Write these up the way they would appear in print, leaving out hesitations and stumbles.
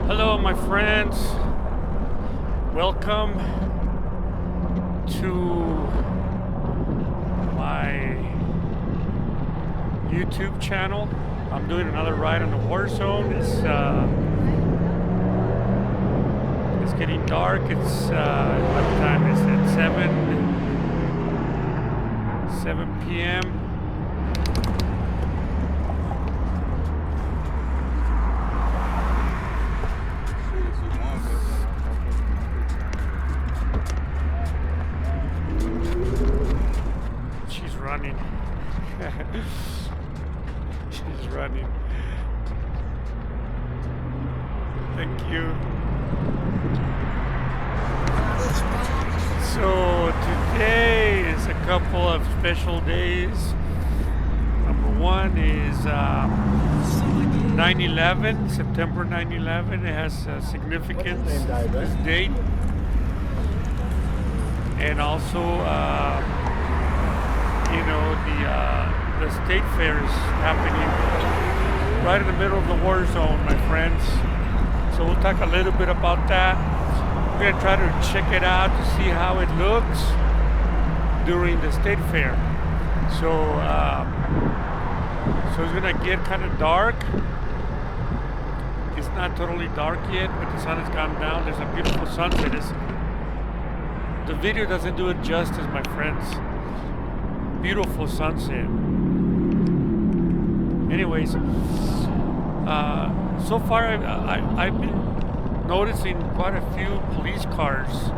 Hello, my friends. Welcome to my YouTube channel. I'm doing another ride on the war zone. It's getting dark. It's what time is it? 7 p.m. She's running. She's running. Thank you. So today is a couple of special days. Number one is 9/11, September 9/11. It has significance, this date. And also, the state fair is happening right in the middle of the war zone, my friends. So we'll talk a little bit about that. We're gonna try to check it out to see how it looks during the state fair. So it's gonna get kind of dark. It's not totally dark yet, but the sun has gone down. There's a beautiful sunset. The video doesn't do it justice, my friends. Beautiful sunset. Anyways, so far I've been noticing quite a few police cars.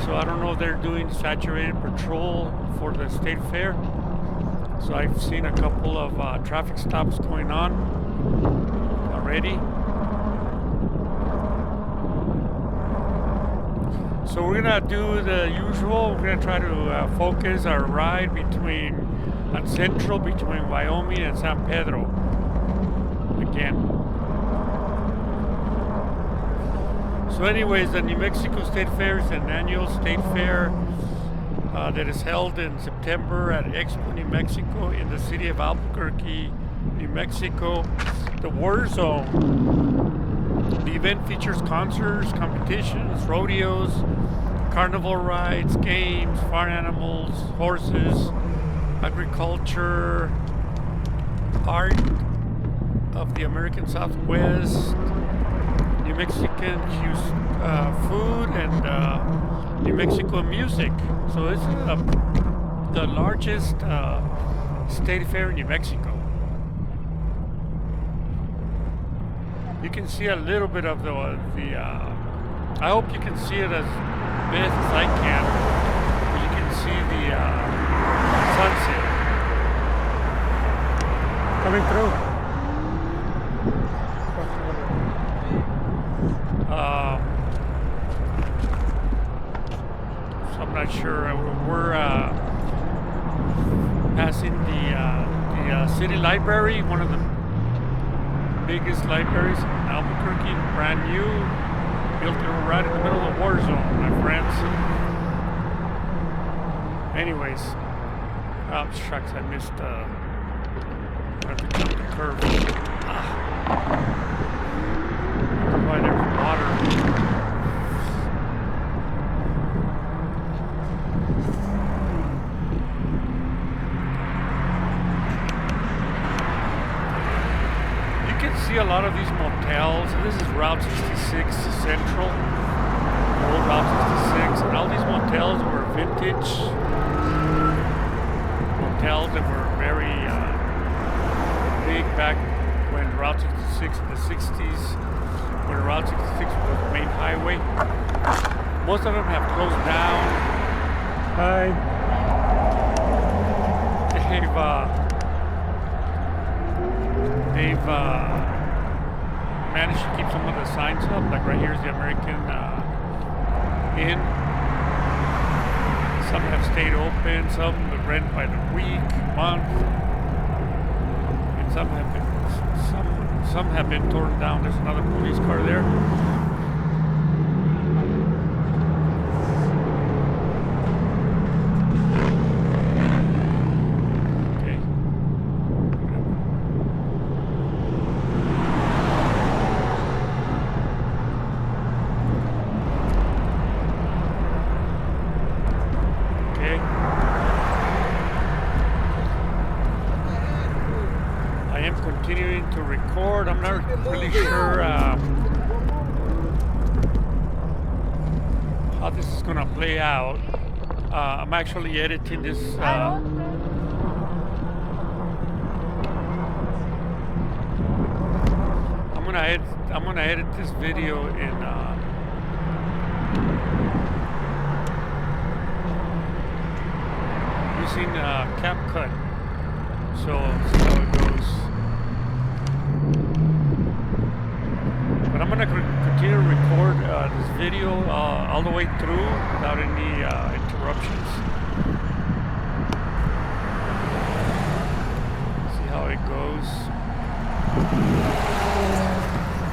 So I don't know if they're doing saturated patrol for the state fair. So I've seen a couple of traffic stops going on already. So we're gonna do the usual. We're gonna try to focus our ride on Central between Wyoming and San Pedro again. So anyways, the New Mexico State Fair is an annual state fair that is held in September at Expo, New Mexico in the city of Albuquerque, New Mexico, the war zone. The event features concerts, competitions, rodeos, carnival rides, games, farm animals, horses, agriculture, art of the American Southwest, New Mexican food, and New Mexico music. So this is the largest state fair in New Mexico. You can see a little bit of the I hope you can see it as best as I can. You can see the sunset coming through. So I'm not sure. We're passing the city library, one of the biggest libraries in Albuquerque, brand new, built right in the middle of the war zone, my friends. Anyways, shucks, I missed, I have to jump the curve. Why there's water. See a lot of these motels. This is Route 66 Central, old Route 66, and all these motels were vintage motels that were very big back when Route 66 in the 60s, when Route 66 was the main highway. Most of them have closed down. Hi. They've managed to keep some of the signs up, like right here's the American Inn. Some have stayed open, some rent by the week, month, and some have been torn down. There's another police car there. how this is gonna play out. I'm actually editing this. I'm gonna edit this video in using CapCut. So see how it goes. But I'm gonna continue to record this video all the way through without any interruptions. See how it goes.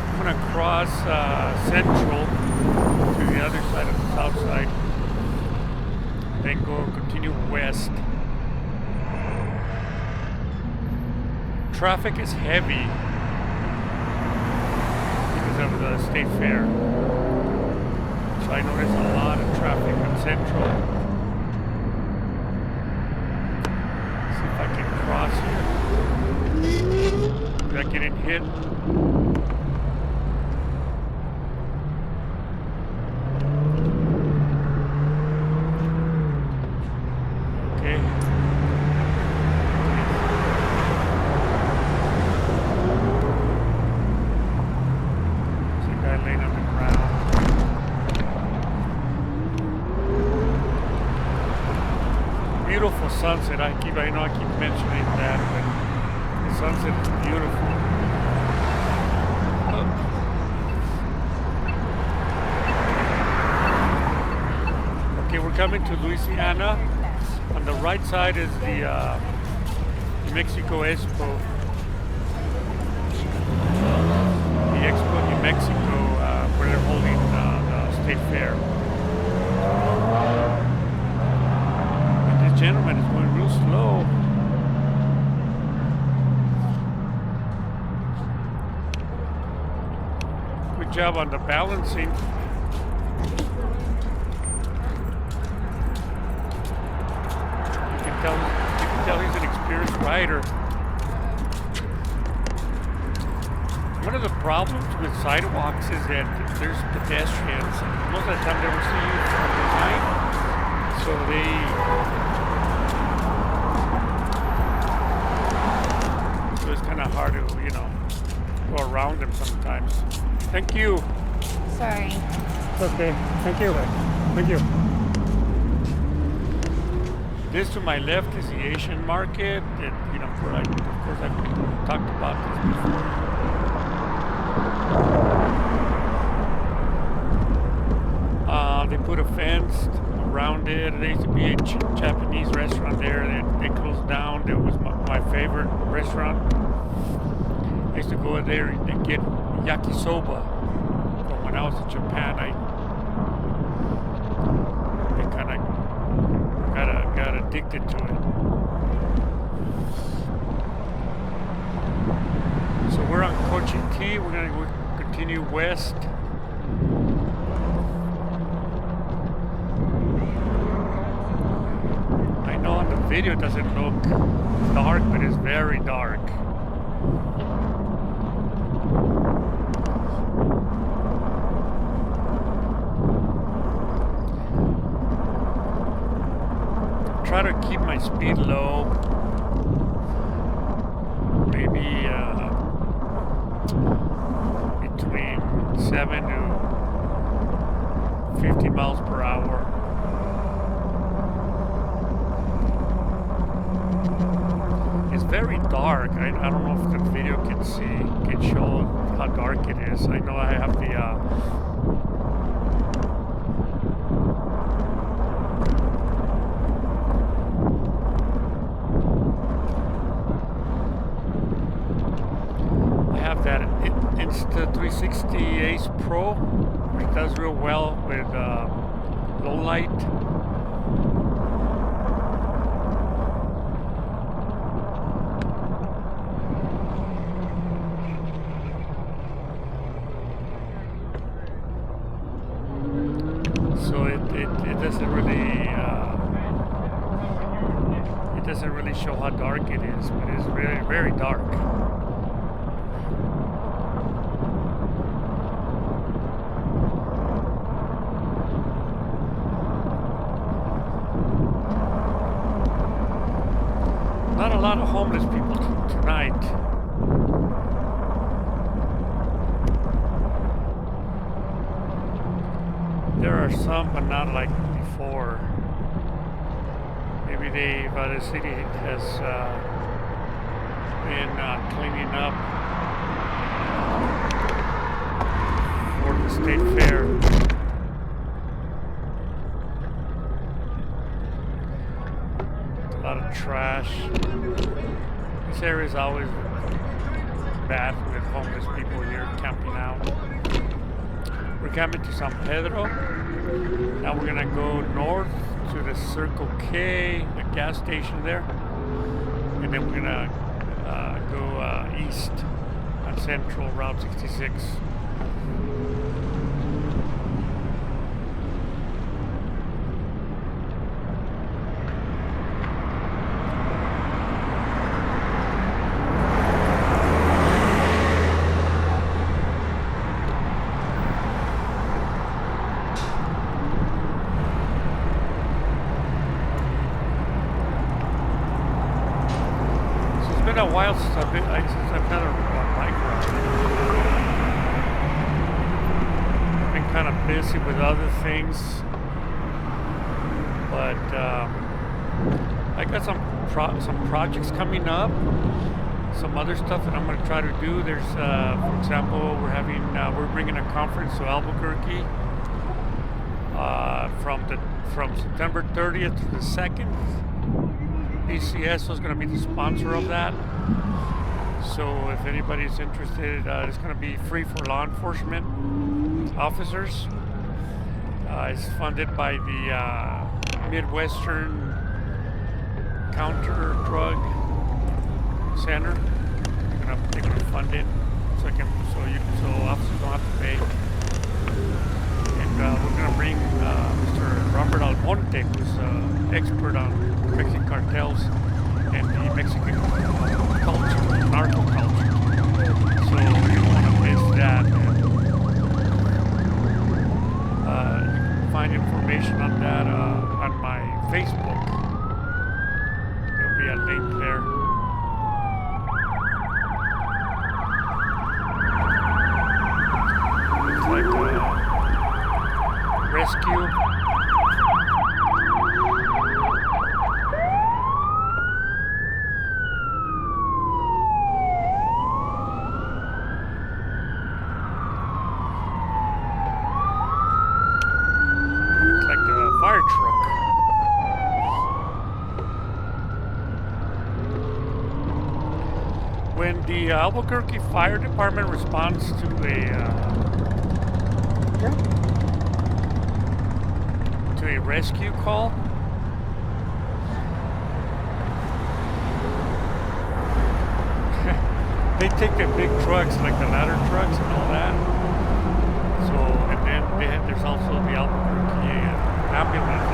I'm gonna cross Central to the other side of the south side, then continue west. Traffic is heavy because of the state fair, so I notice a lot of traffic on Central. See if I can cross here without getting hit. Beautiful sunset. I know I keep mentioning that, but the sunset is beautiful. Okay, we're coming to Louisiana. On the right side is the New Mexico Expo. The Expo New Mexico, where they're holding the state fair. Gentleman is going real slow. Good job on the balancing. You can tell he's an experienced rider. One of the problems with sidewalks is that there's pedestrians. Most of the time they don't see you from behind, so it's kind of hard to, go around them sometimes. Thank you. Sorry. It's okay. Thank you. Thank you. This to my left is the Asian market. And, of course, I've talked about this before. They put a fence around it. There used to be a Japanese restaurant there that they closed down. That was my favorite restaurant. I used to go there and get yakisoba. But when I was in Japan, I kind of got addicted to it. So we're on Cochiti. We're going to continue west. On the video it doesn't look dark, but it's very dark. Try to keep my speed low, maybe between 7 to 15 miles per hour. It's very dark. I don't know if the video can show how dark it is. I know I have the that Insta360 Ace Pro, which does real well with low light. So it doesn't really show how dark it is, but it's very, very dark. lot of homeless people tonight. There are some, but not like before. Maybe the city has been cleaning up for the state fair. A lot of trash. This area is always bad with homeless people here camping out. We're coming to San Pedro. Now we're gonna go north to the Circle K, the gas station there, and then we're gonna go east on Central Route 66. It's been a while since I've had a bike ride. I've been kind of busy with other things, but I got some projects coming up, some other stuff that I'm going to try to do. There's, for example, we're bringing a conference to Albuquerque from September 30th to the 2nd. BCS was going to be the sponsor of that. So if anybody's interested, it's going to be free for law enforcement officers. It's funded by the Midwestern Counter Drug Center. They're going to fund it so officers don't have to pay. And we're going to bring Mr. Robert Almonte, who's an expert on Mexican cartels and the Mexican culture, narco culture. So you don't want to miss that. You can find information on that on my Facebook. There'll be a link there. It's like a rescue. Fire truck. When the Albuquerque Fire Department responds to a rescue call, they take the big trucks like the ladder trucks and all that. So, and then there's also the Albuquerque ambulance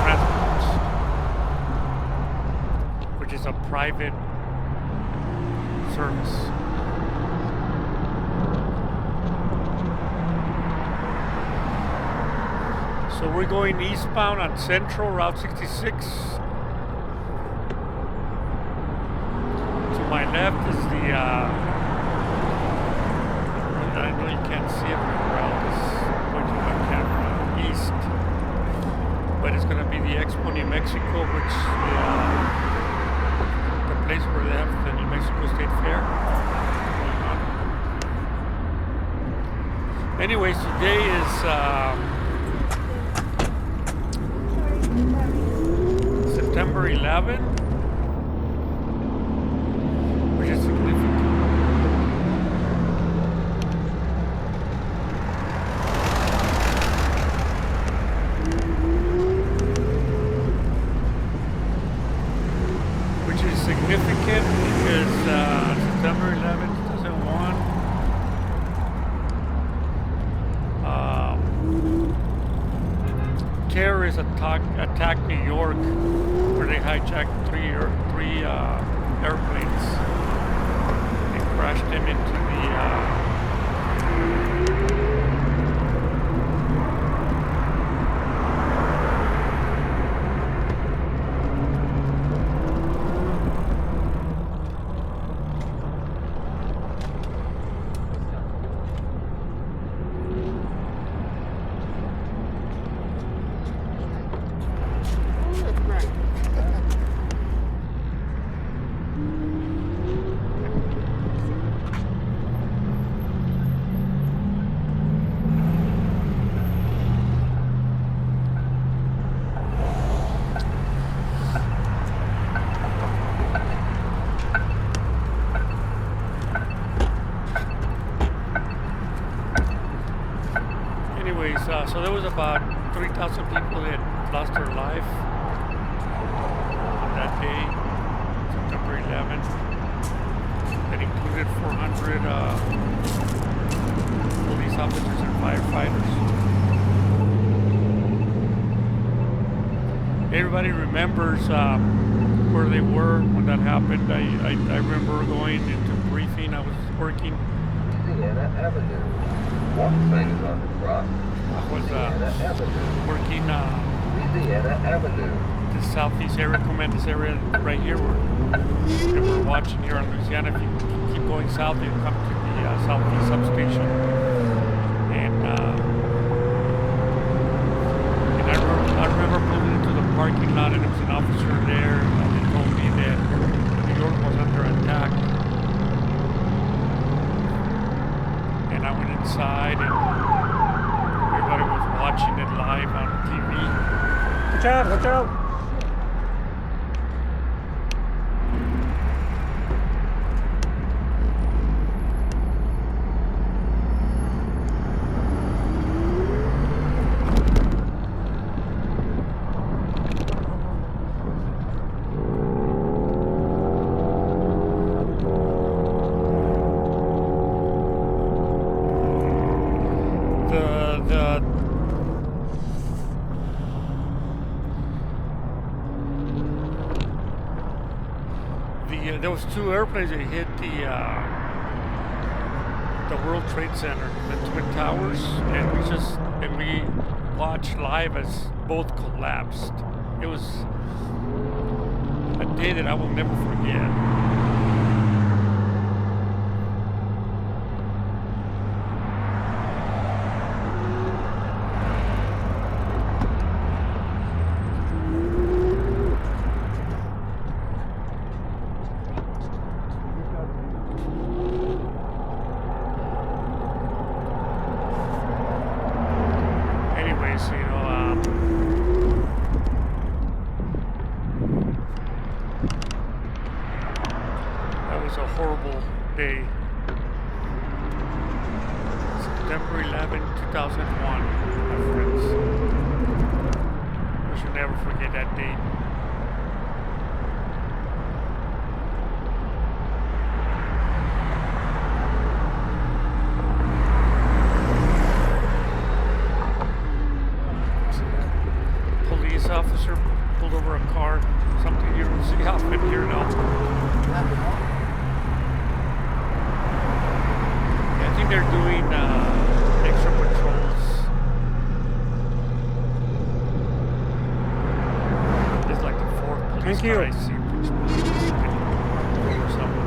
transports, which is a private service. So we're going eastbound on Central Route 66. To my left is the I know you can't see it very well, it's pointing my camera east. But it's going to be the Expo New Mexico, which the place where they have the New Mexico State Fair. Anyways, today is September 11, which is significant. Significant because September 11, 2001, terrorists attacked New York, where they hijacked three airplanes. They crashed them into the So there was about 3,000 people that lost their life on that day, September 11th. That included 400 police officers and firefighters. Everybody remembers where they were when that happened. I remember going into briefing. I was working. Louisiana Avenue. Walk signs on the cross. I was working Louisiana Avenue. the southeast area, command area right here where we're watching here on Louisiana. If you keep going south, you come to the southeast substation. And I remember pulling into the parking lot, and there was an officer there that told me that New York was under attack. And I went inside, and everybody was watching it live on TV. Watch out, watch out. There was two airplanes that hit the World Trade Center, the Twin Towers, and we watched live as both collapsed. It was a day that I will never forget. That was a horrible day. September 11, 2001, my friends. We should never forget that date. Police officer pulled over a car, something you don't see often here now. I think they're doing extra patrols. It's like the fourth police car I see. Or something.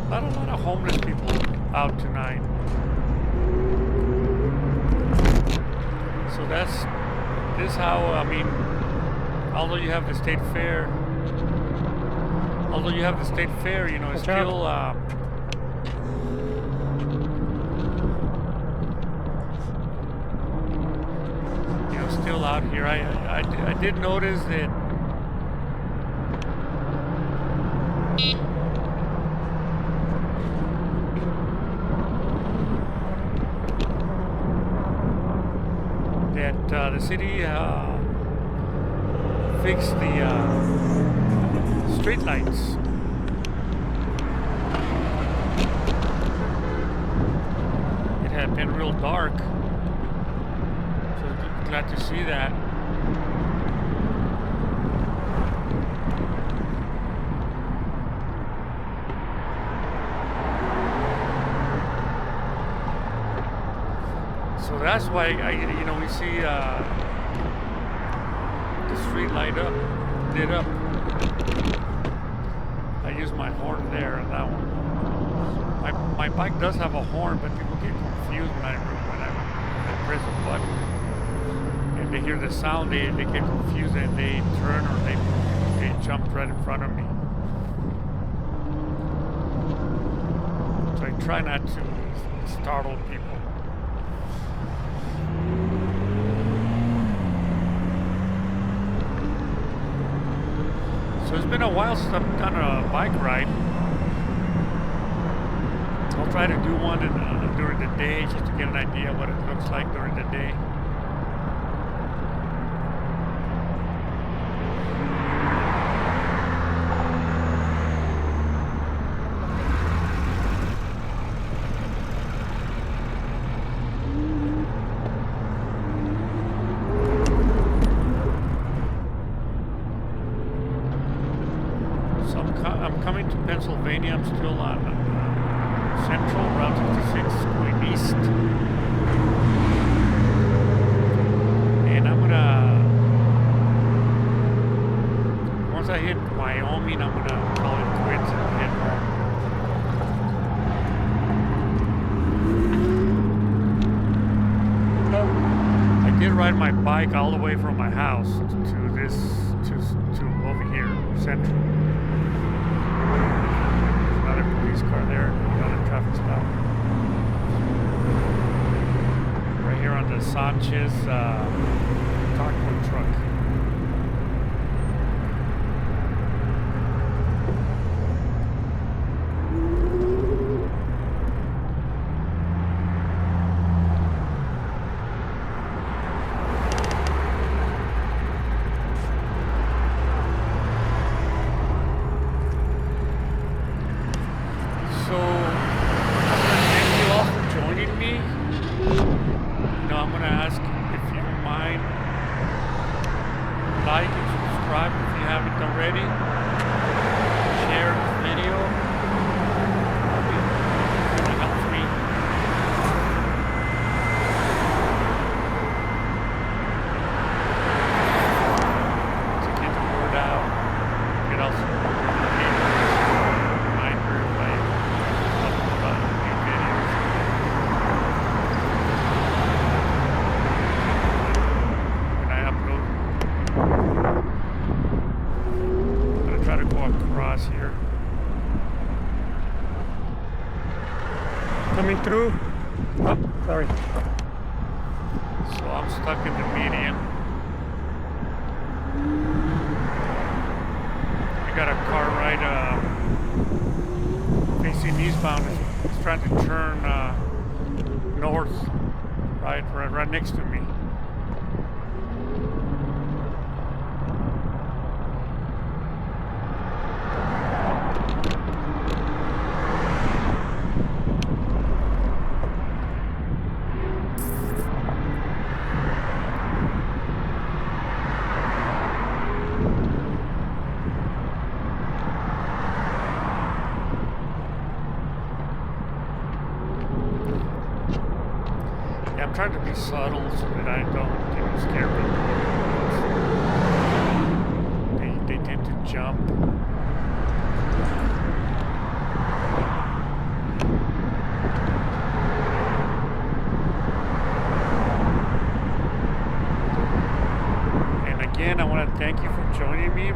Not a lot of homeless people out tonight. So this is how, I mean, although you have the state fair, you know, it's still, still out here. I did notice that the city fixed the street lights. It had been real dark, so glad to see that. So that's why we see the street lit up. I use my horn there and that one. My bike does have a horn, but people get confused when I press a button and they hear the sound. They get confused and they turn or they jump right in front of me. So I try not to startle people. been a while since I've done a bike ride. I'll try to do one during the day just to get an idea what it looks like during the day. So I'm coming to Pennsylvania. I'm still on Central Route 56 going east. And I'm gonna, once I hit Wyoming, I'm gonna call it quits and head home. I did ride my bike all the way from my house to this, to over here, Central. Another police car there, another traffic stop. Right here on the Sanchez taco truck. So, thank you all for joining me. I'm going to ask if you don't mind, like and subscribe if you haven't already. Share this video. It helps me. To get the word out. Get also here. Coming through. Oh, sorry. So I'm stuck in the median. I got a car right facing eastbound. It's trying to turn north, right next to me. I'm trying to be subtle so that I don't, scare people. They tend to jump. And again, I want to thank you for joining me,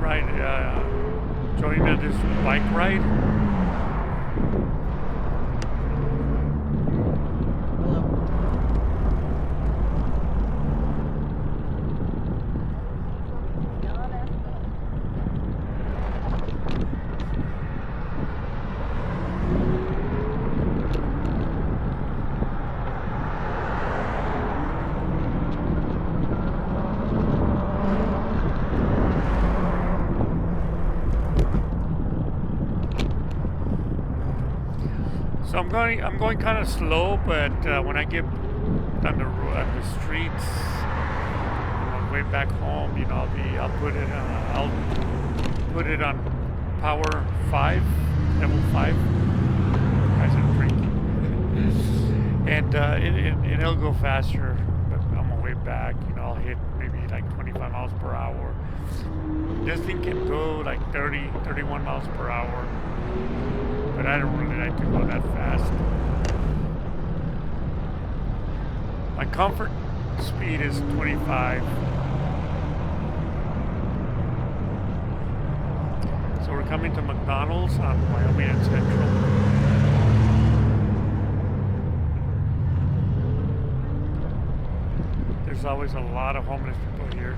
joining me on this bike ride. So I'm going kind of slow, but when I get on the streets, on the way back home, I'll put it on power 5, level 5. Guys are drinking, and it'll go faster. But on my way back, I'll hit maybe like 25 miles per hour. This thing can go like 30, 31 miles per hour. But I don't really like to go that fast. My comfort speed is 25. So we're coming to McDonald's on Wyoming and Central. There's always a lot of homeless people here.